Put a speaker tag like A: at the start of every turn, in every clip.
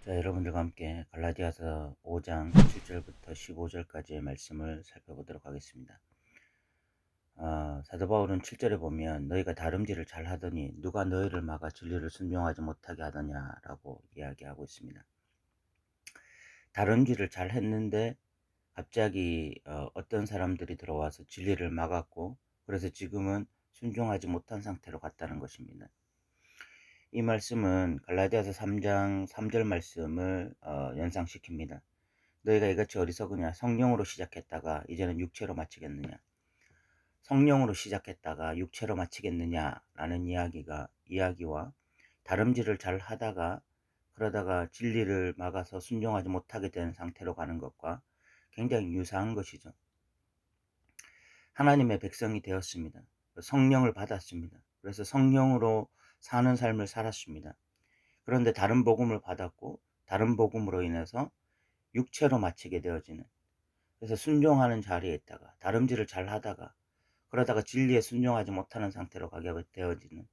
A: 자, 여러분들과 함께 갈라디아서 5장 7절부터 15절까지의 말씀을 살펴보도록 하겠습니다. 사도 바울은 7절에 보면 너희가 다름질을 잘 하더니 누가 너희를 막아 진리를 순종하지 못하게 하더냐라고 이야기하고 있습니다. 다름질을 잘 했는데 갑자기 어떤 사람들이 들어와서 진리를 막았고, 그래서 지금은 순종하지 못한 상태로 갔다는 것입니다. 이 말씀은 갈라디아서 3장 3절 말씀을 연상시킵니다. 너희가 이같이 어리석으냐? 성령으로 시작했다가 이제는 육체로 마치겠느냐? 성령으로 시작했다가 육체로 마치겠느냐라는 이야기와 다름질을 잘 하다가 그러다가 진리를 막아서 순종하지 못하게 된 상태로 가는 것과 굉장히 유사한 것이죠. 하나님의 백성이 되었습니다. 성령을 받았습니다. 그래서 성령으로 사는 삶을 살았습니다. 그런데 다른 복음을 받았고 다른 복음으로 인해서 육체로 마치게 되어지는, 그래서 순종하는 자리에 있다가 다름질을 잘 하다가 그러다가 진리에 순종하지 못하는 상태로 가게 되어지는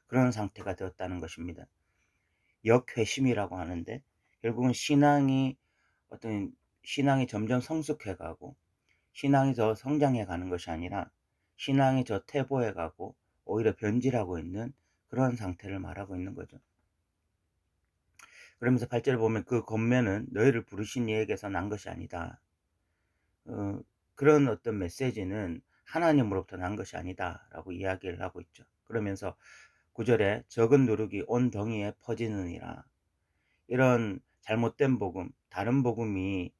A: 그런 상태가 되었다는 것입니다. 역회심이라고 하는데, 결국은 신앙이 점점 성숙해 가고 신앙이 더 성장해 가는 것이 아니라 신앙이 더 퇴보해 가고 오히려 변질하고 있는 그런 상태를 말하고 있는 거죠. 그러면서 8절에 보면 그 권면은 너희를 부르신 이에게서 난 것이 아니다. 그런 어떤 메시지는 하나님으로부터 난 것이 아니다라고 이야기를 하고 있죠. 그러면서 9절에 적은 누룩이 온 덩이에 퍼지느니라. 이런 잘못된 복음, 다른 복음이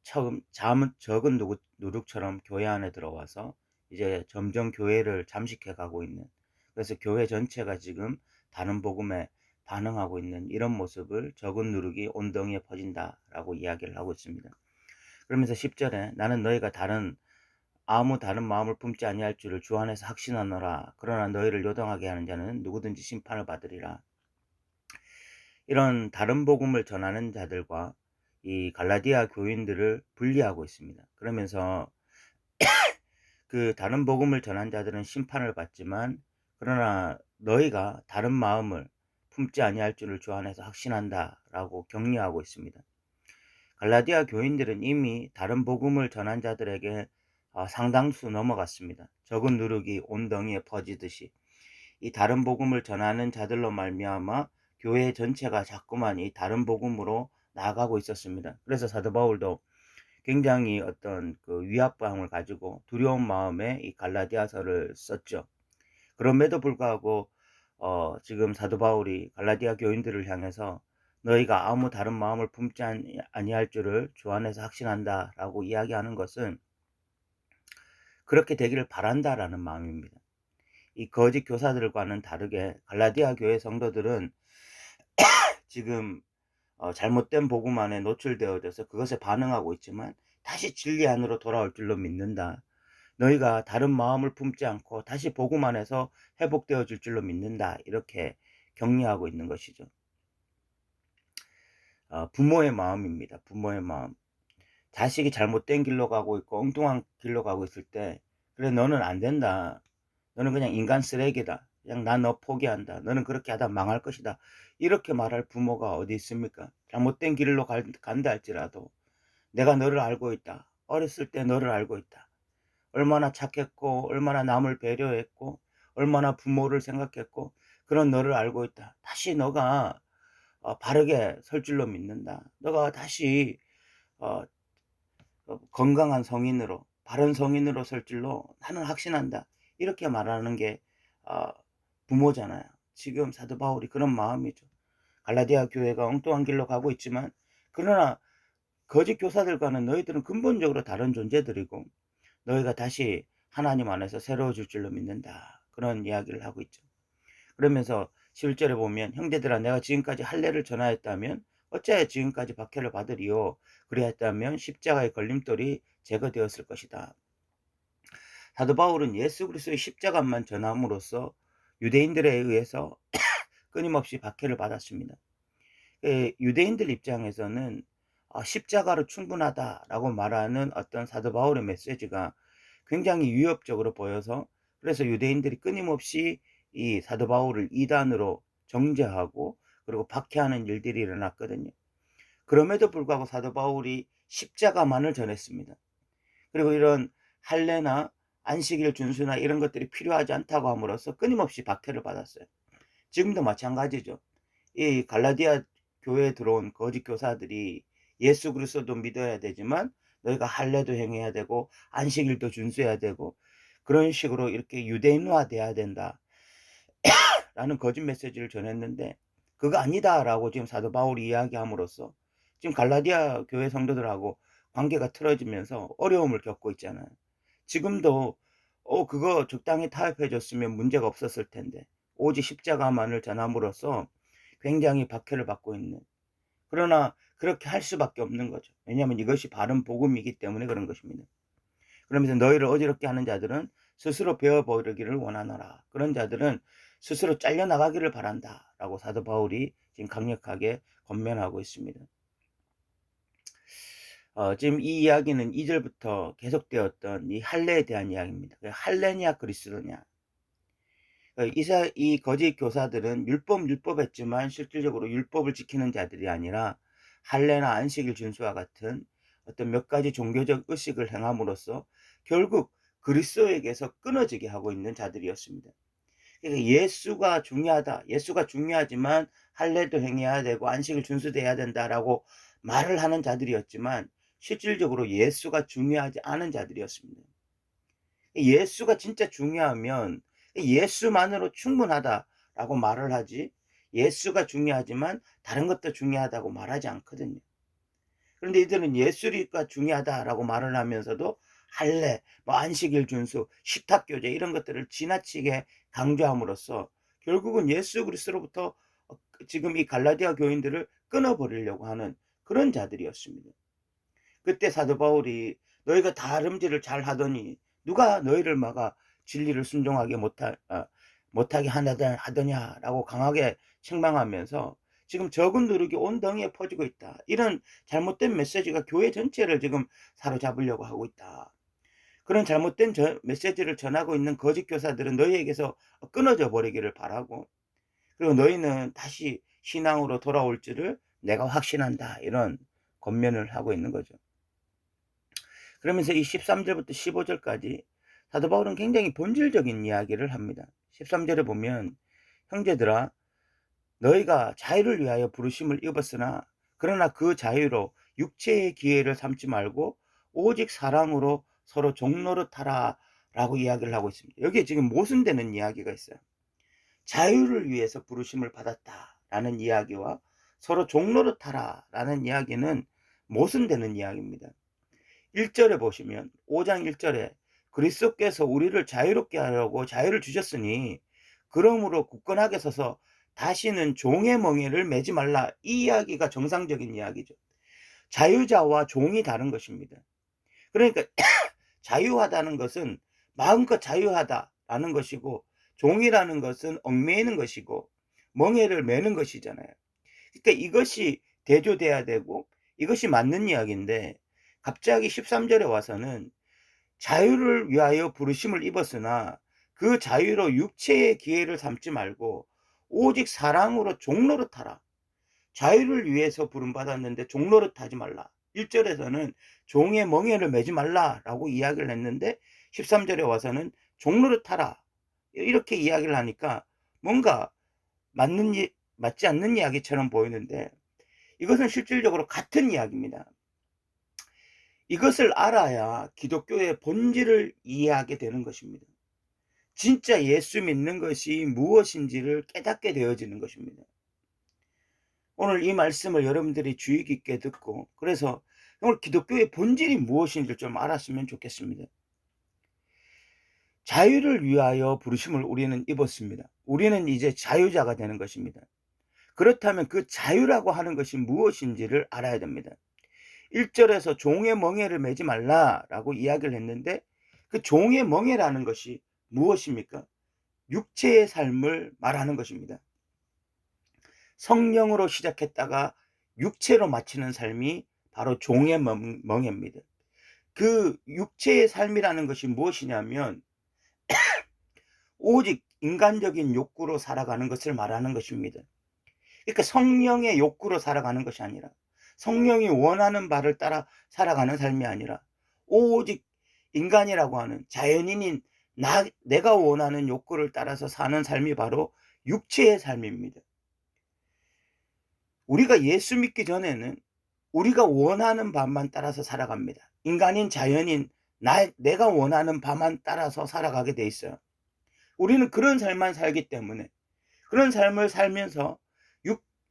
A: 적은 누룩처럼 교회 안에 들어와서 이제 점점 교회를 잠식해 가고 있는, 그래서 교회 전체가 지금 다른 복음에 반응하고 있는 이런 모습을 적은 누룩이 온 덩이에 퍼진다라고 이야기를 하고 있습니다. 그러면서 10절에 나는 너희가 아무 다른 마음을 품지 아니할 줄을 주 안에서 확신하노라. 그러나 너희를 요동하게 하는 자는 누구든지 심판을 받으리라. 이런 다른 복음을 전하는 자들과 이 갈라디아 교인들을 분리하고 있습니다. 그러면서 그 다른 복음을 전한 자들은 심판을 받지만, 그러나 너희가 다른 마음을 품지 아니할 줄을 주 안에서 확신한다라고 격려하고 있습니다. 갈라디아 교인들은 이미 다른 복음을 전한 자들에게 상당수 넘어갔습니다. 적은 누룩이 온 덩이에 퍼지듯이 이 다른 복음을 전하는 자들로 말미암아 교회 전체가 자꾸만 이 다른 복음으로 나아가고 있었습니다. 그래서 사도 바울도 굉장히 어떤 그 위압감을 가지고 두려운 마음에 이 갈라디아서를 썼죠. 그럼에도 불구하고 지금 사도 바울이 갈라디아 교인들을 향해서 너희가 아무 다른 마음을 품지 아니할 줄을 주 안에서 확신한다라고 이야기하는 것은 그렇게 되기를 바란다라는 마음입니다. 이 거짓 교사들과는 다르게 갈라디아 교회 성도들은 지금 잘못된 복음 안에 노출되어져서 그것에 반응하고 있지만 다시 진리 안으로 돌아올 줄로 믿는다. 너희가 다른 마음을 품지 않고 다시 복음 안에서 회복되어질 줄로 믿는다. 이렇게 격려하고 있는 것이죠. 부모의 마음입니다. 부모의 마음. 자식이 잘못된 길로 가고 있고 엉뚱한 길로 가고 있을 때, 그래 너는 안 된다. 너는 그냥 인간 쓰레기다. 그냥 난 너 포기한다. 너는 그렇게 하다 망할 것이다. 이렇게 말할 부모가 어디 있습니까? 잘못된 길로 간다 할지라도 내가 너를 알고 있다. 어렸을 때 너를 알고 있다. 얼마나 착했고 얼마나 남을 배려했고 얼마나 부모를 생각했고 그런 너를 알고 있다. 다시 너가 바르게 설 줄로 믿는다. 너가 다시 어 건강한 성인으로 바른 성인으로 설 줄로 나는 확신한다. 이렇게 말하는 게 어 부모잖아요. 지금 사도 바울이 그런 마음이죠. 갈라디아 교회가 엉뚱한 길로 가고 있지만, 그러나 거짓 교사들과는 너희들은 근본적으로 다른 존재들이고 너희가 다시 하나님 안에서 새로워질 줄로 믿는다. 그런 이야기를 하고 있죠. 그러면서 11절에 보면 형제들아 내가 지금까지 할례를 전하였다면 어찌하여 지금까지 박해를 받으리요. 그리하였다면 십자가의 걸림돌이 제거되었을 것이다. 사도 바울은 예수 그리스도의 십자가만 전함으로써 유대인들에 의해서 끊임없이 박해를 받았습니다. 유대인들 입장에서는 십자가로 충분하다라고 말하는 어떤 사도 바울의 메시지가 굉장히 위협적으로 보여서, 그래서 유대인들이 끊임없이 이 사도 바울을 이단으로 정죄하고 그리고 박해하는 일들이 일어났거든요. 그럼에도 불구하고 사도 바울이 십자가만을 전했습니다. 그리고 이런 할례나 안식일 준수나 이런 것들이 필요하지 않다고 함으로써 끊임없이 박해를 받았어요. 지금도 마찬가지죠. 이 갈라디아 교회에 들어온 거짓 교사들이 예수 그리스도도 믿어야 되지만 너희가 할례도 행해야 되고 안식일도 준수해야 되고 그런 식으로 이렇게 유대인화돼야 된다라는 거짓 메시지를 전했는데, 그거 아니다라고 지금 사도 바울이 이야기함으로써 지금 갈라디아 교회 성도들하고 관계가 틀어지면서 어려움을 겪고 있잖아요. 지금도 그거 적당히 타협해 줬으면 문제가 없었을 텐데 오직 십자가만을 전함으로써 굉장히 박해를 받고 있는, 그러나 그렇게 할 수밖에 없는 거죠. 왜냐하면 이것이 바른 복음이기 때문에 그런 것입니다. 그러면서 너희를 어지럽게 하는 자들은 스스로 베어버리기를 원하노라. 그런 자들은 스스로 잘려나가기를 바란다 라고 사도 바울이 지금 강력하게 권면하고 있습니다. 지금 이 이야기는 2절부터 계속되었던 이 할례에 대한 이야기입니다. 할례냐 그리스도냐. 이 거짓 교사들은 율법했지만 실질적으로 율법을 지키는 자들이 아니라 할례나 안식일 준수와 같은 어떤 몇 가지 종교적 의식을 행함으로써 결국 그리스도에게서 끊어지게 하고 있는 자들이었습니다. 그러니까 예수가 중요하다, 예수가 중요하지만 할례도 행해야 되고 안식일 준수돼야 된다라고 말을 하는 자들이었지만 실질적으로 예수가 중요하지 않은 자들이었습니다. 예수가 진짜 중요하면 예수만으로 충분하다라고 말을 하지, 예수가 중요하지만 다른 것도 중요하다고 말하지 않거든요. 그런데 이들은 예수가 중요하다라고 말을 하면서도 할례, 안식일 준수, 식탁교제 이런 것들을 지나치게 강조함으로써 결국은 예수 그리스도로부터 지금 이 갈라디아 교인들을 끊어버리려고 하는 그런 자들이었습니다. 그때 사도 바울이 너희가 다름질을 잘 하더니 누가 너희를 막아 진리를 순종하게 못하게 하더냐라고 강하게 책망하면서 지금 적은 누룩이 온 덩이에 퍼지고 있다. 이런 잘못된 메시지가 교회 전체를 지금 사로잡으려고 하고 있다. 그런 잘못된 메시지를 전하고 있는 거짓 교사들은 너희에게서 끊어져 버리기를 바라고, 그리고 너희는 다시 신앙으로 돌아올 줄을 내가 확신한다. 이런 권면을 하고 있는 거죠. 그러면서 이 13절부터 15절까지 사도 바울은 굉장히 본질적인 이야기를 합니다. 13절에 보면 형제들아 너희가 자유를 위하여 부르심을 입었으나 그러나 그 자유로 육체의 기회를 삼지 말고 오직 사랑으로 서로 종노릇하라 라고 이야기를 하고 있습니다. 여기에 지금 모순되는 이야기가 있어요. 자유를 위해서 부르심을 받았다라는 이야기와 서로 종노릇하라 라는 이야기는 모순되는 이야기입니다. 1절에 보시면 5장 1절에 그리스도께서 우리를 자유롭게 하려고 자유를 주셨으니 그러므로 굳건하게 서서 다시는 종의 멍에를 매지 말라. 이 이야기가 정상적인 이야기죠. 자유자와 종이 다른 것입니다. 그러니까 자유하다는 것은 마음껏 자유하다라는 것이고 종이라는 것은 얽매이는 것이고 멍에를 매는 것이잖아요. 그러니까 이것이 대조돼야 되고 이것이 맞는 이야기인데 갑자기 13절에 와서는 자유를 위하여 부르심을 입었으나 그 자유로 육체의 기회를 삼지 말고 오직 사랑으로 종노릇하라. 자유를 위해서 부름받았는데 종노릇하지 말라. 1절에서는 종의 멍에를 매지 말라라고 이야기를 했는데 13절에 와서는 종노릇하라. 이렇게 이야기를 하니까 뭔가 맞지 않는 이야기처럼 보이는데 이것은 실질적으로 같은 이야기입니다. 이것을 알아야 기독교의 본질을 이해하게 되는 것입니다. 진짜 예수 믿는 것이 무엇인지를 깨닫게 되어지는 것입니다. 오늘 이 말씀을 여러분들이 주의 깊게 듣고 그래서 오늘 기독교의 본질이 무엇인지를 좀 알았으면 좋겠습니다. 자유를 위하여 부르심을 우리는 입었습니다. 우리는 이제 자유자가 되는 것입니다. 그렇다면 그 자유라고 하는 것이 무엇인지를 알아야 됩니다. 1절에서 종의 멍에를 매지 말라라고 이야기를 했는데 그 종의 멍에라는 것이 무엇입니까? 육체의 삶을 말하는 것입니다. 성령으로 시작했다가 육체로 마치는 삶이 바로 종의 멍에입니다. 그 육체의 삶이라는 것이 무엇이냐면 오직 인간적인 욕구로 살아가는 것을 말하는 것입니다. 그러니까 성령의 욕구로 살아가는 것이 아니라 성령이 원하는 바를 따라 살아가는 삶이 아니라 오직 인간이라고 하는 자연인인 내가 원하는 욕구를 따라서 사는 삶이 바로 육체의 삶입니다. 우리가 예수 믿기 전에는 우리가 원하는 바만 따라서 살아갑니다. 인간인 자연인 내가 원하는 바만 따라서 살아가게 돼 있어요. 우리는 그런 삶만 살기 때문에 그런 삶을 살면서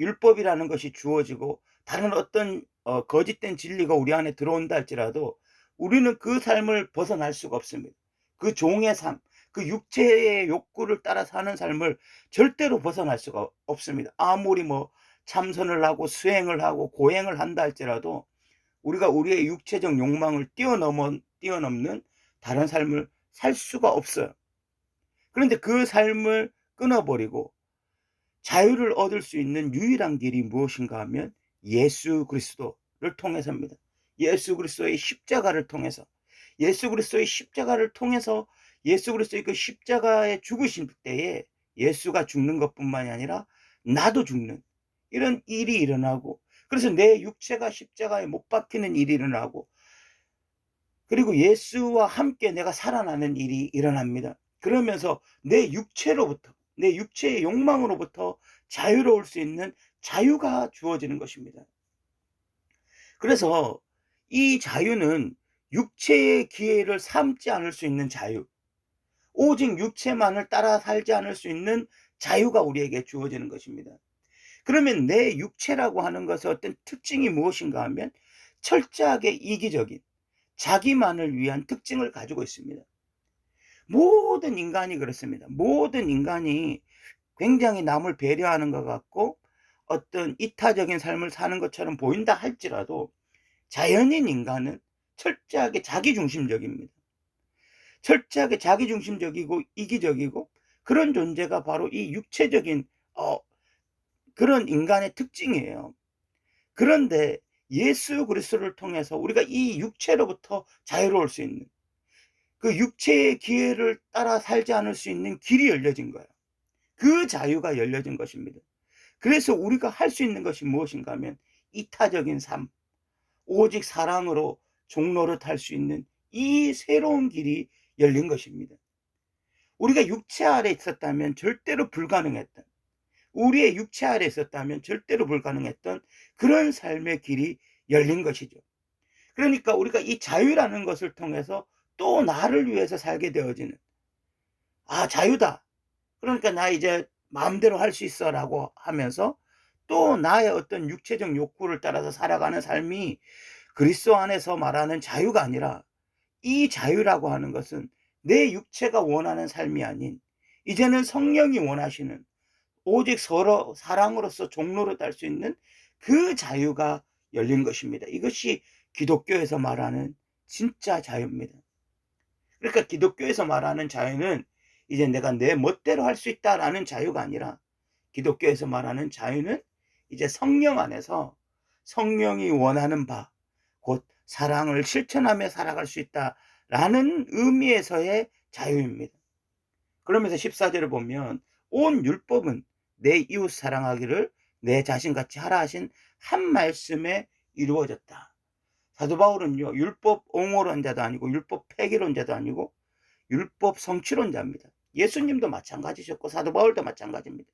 A: 율법이라는 것이 주어지고 다른 어떤 거짓된 진리가 우리 안에 들어온다 할지라도 우리는 그 삶을 벗어날 수가 없습니다. 그 종의 삶, 그 육체의 욕구를 따라 사는 삶을 절대로 벗어날 수가 없습니다. 아무리 뭐 참선을 하고 수행을 하고 고행을 한다 할지라도 우리가 우리의 육체적 욕망을 뛰어넘는 다른 삶을 살 수가 없어요. 그런데 그 삶을 끊어버리고 자유를 얻을 수 있는 유일한 길이 무엇인가 하면 예수 그리스도를 통해서입니다. 예수 그리스도의 십자가를 통해서, 예수 그리스도의 십자가를 통해서 예수 그리스도의 그 십자가에 죽으신 때에 예수가 죽는 것뿐만이 아니라 나도 죽는 이런 일이 일어나고, 그래서 내 육체가 십자가에 못 박히는 일이 일어나고, 그리고 예수와 함께 내가 살아나는 일이 일어납니다. 그러면서 내 육체의 욕망으로부터 자유로울 수 있는 자유가 주어지는 것입니다. 그래서 이 자유는 육체의 기회를 삼지 않을 수 있는 자유, 오직 육체만을 따라 살지 않을 수 있는 자유가 우리에게 주어지는 것입니다. 그러면 내 육체라고 하는 것의 어떤 특징이 무엇인가 하면 철저하게 이기적인 자기만을 위한 특징을 가지고 있습니다. 모든 인간이 그렇습니다. 모든 인간이 굉장히 남을 배려하는 것 같고 어떤 이타적인 삶을 사는 것처럼 보인다 할지라도 자연인 인간은 철저하게 자기중심적입니다. 철저하게 자기중심적이고 이기적이고 그런 존재가 바로 이 육체적인 그런 인간의 특징이에요. 그런데 예수 그리스도를 통해서 우리가 이 육체로부터 자유로울 수 있는, 그 육체의 기회를 따라 살지 않을 수 있는 길이 열려진 거예요. 그 자유가 열려진 것입니다. 그래서 우리가 할 수 있는 것이 무엇인가 하면 이타적인 삶, 오직 사랑으로 종노릇할 수 있는 이 새로운 길이 열린 것입니다. 우리가 육체 아래 있었다면 절대로 불가능했던, 우리의 육체 아래 있었다면 절대로 불가능했던 그런 삶의 길이 열린 것이죠. 그러니까 우리가 이 자유라는 것을 통해서 또 나를 위해서 살게 되어지는, 자유다, 그러니까 나 이제 마음대로 할 수 있어 라고 하면서 또 나의 어떤 육체적 욕구를 따라서 살아가는 삶이 그리스도 안에서 말하는 자유가 아니라, 이 자유라고 하는 것은 내 육체가 원하는 삶이 아닌 이제는 성령이 원하시는 오직 서로 사랑으로서 종로를 딸 수 있는 그 자유가 열린 것입니다. 이것이 기독교에서 말하는 진짜 자유입니다. 그러니까 기독교에서 말하는 자유는 이제 내가 내 멋대로 할 수 있다라는 자유가 아니라, 기독교에서 말하는 자유는 이제 성령 안에서 성령이 원하는 바, 곧 사랑을 실천하며 살아갈 수 있다라는 의미에서의 자유입니다. 그러면서 14절을 보면 온 율법은 내 이웃 사랑하기를 내 자신같이 하라 하신 한 말씀에 이루어졌다. 사도 바울은요, 율법 옹호론자도 아니고 율법 폐기론자도 아니고 율법 성취론자입니다. 예수님도 마찬가지셨고 사도 바울도 마찬가지입니다.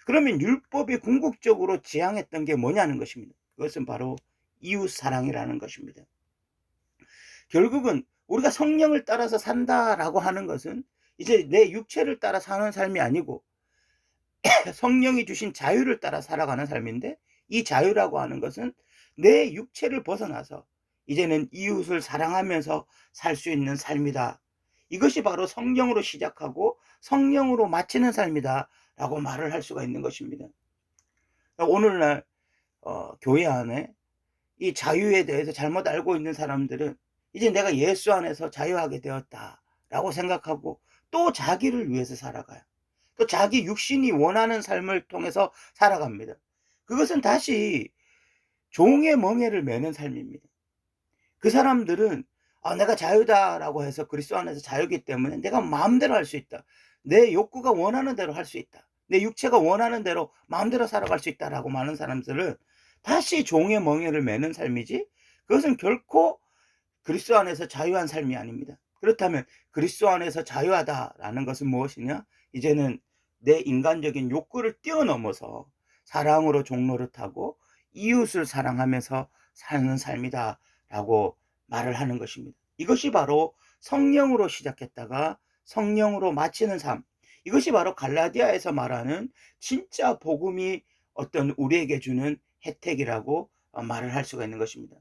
A: 그러면 율법이 궁극적으로 지향했던 게 뭐냐는 것입니다. 그것은 바로 이웃 사랑이라는 것입니다. 결국은 우리가 성령을 따라서 산다라고 하는 것은 이제 내 육체를 따라 사는 삶이 아니고 성령이 주신 자유를 따라 살아가는 삶인데, 이 자유라고 하는 것은 내 육체를 벗어나서 이제는 이웃을 사랑하면서 살 수 있는 삶이다. 이것이 바로 성령으로 시작하고 성령으로 마치는 삶이다 라고 말을 할 수가 있는 것입니다. 오늘날 교회 안에 이 자유에 대해서 잘못 알고 있는 사람들은 이제 내가 예수 안에서 자유하게 되었다 라고 생각하고 또 자기를 위해서 살아가요. 또 자기 육신이 원하는 삶을 통해서 살아갑니다. 그것은 다시 종의 멍에를 매는 삶입니다. 그 사람들은 내가 자유다라고 해서 그리스도 안에서 자유기 때문에 내가 마음대로 할 수 있다, 내 욕구가 원하는 대로 할 수 있다, 내 육체가 원하는 대로 마음대로 살아갈 수 있다라고 많은 사람들은 다시 종의 멍에를 매는 삶이지, 그것은 결코 그리스도 안에서 자유한 삶이 아닙니다. 그렇다면 그리스도 안에서 자유하다라는 것은 무엇이냐? 이제는 내 인간적인 욕구를 뛰어넘어서 사랑으로 종노릇하고 이웃을 사랑하면서 사는 삶이다라고 말을 하는 것입니다. 이것이 바로 성령으로 시작했다가 성령으로 마치는 삶. 이것이 바로 갈라디아에서 말하는 진짜 복음이 어떤 우리에게 주는 혜택이라고 말을 할 수가 있는 것입니다.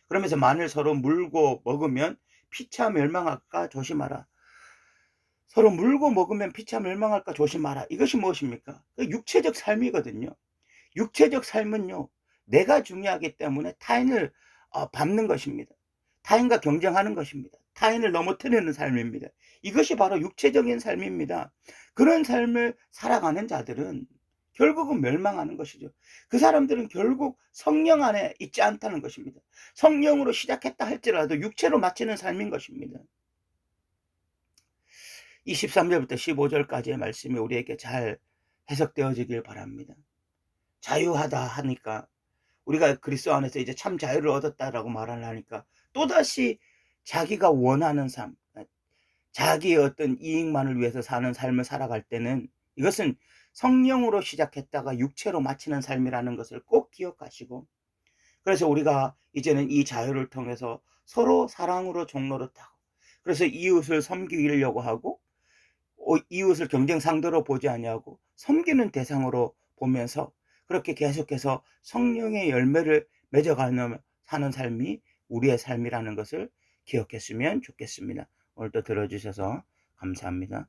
A: 그러면서 만일 서로 물고 먹으면 피차 멸망할까 조심하라. 서로 물고 먹으면 피차 멸망할까 조심하라. 이것이 무엇입니까? 그 육체적 삶이거든요. 육체적 삶은요, 내가 중요하기 때문에 타인을 밟는 것입니다. 타인과 경쟁하는 것입니다. 타인을 넘어뜨리는 삶입니다. 이것이 바로 육체적인 삶입니다. 그런 삶을 살아가는 자들은 결국은 멸망하는 것이죠. 그 사람들은 결국 성령 안에 있지 않다는 것입니다. 성령으로 시작했다 할지라도 육체로 마치는 삶인 것입니다. 이 13절부터 15절까지의 말씀이 우리에게 잘 해석되어지길 바랍니다. 자유하다 하니까, 우리가 그리스도 안에서 이제 참 자유를 얻었다라고 말을 하니까 또다시 자기가 원하는 삶, 자기의 어떤 이익만을 위해서 사는 삶을 살아갈 때는 이것은 성령으로 시작했다가 육체로 마치는 삶이라는 것을 꼭 기억하시고, 그래서 우리가 이제는 이 자유를 통해서 서로 사랑으로 종노릇하고, 그래서 이웃을 섬기려고 하고, 이웃을 경쟁 상대로 보지 아니하고 섬기는 대상으로 보면서 그렇게 계속해서 성령의 열매를 맺어가며 사는 삶이 우리의 삶이라는 것을 기억했으면 좋겠습니다. 오늘도 들어주셔서 감사합니다.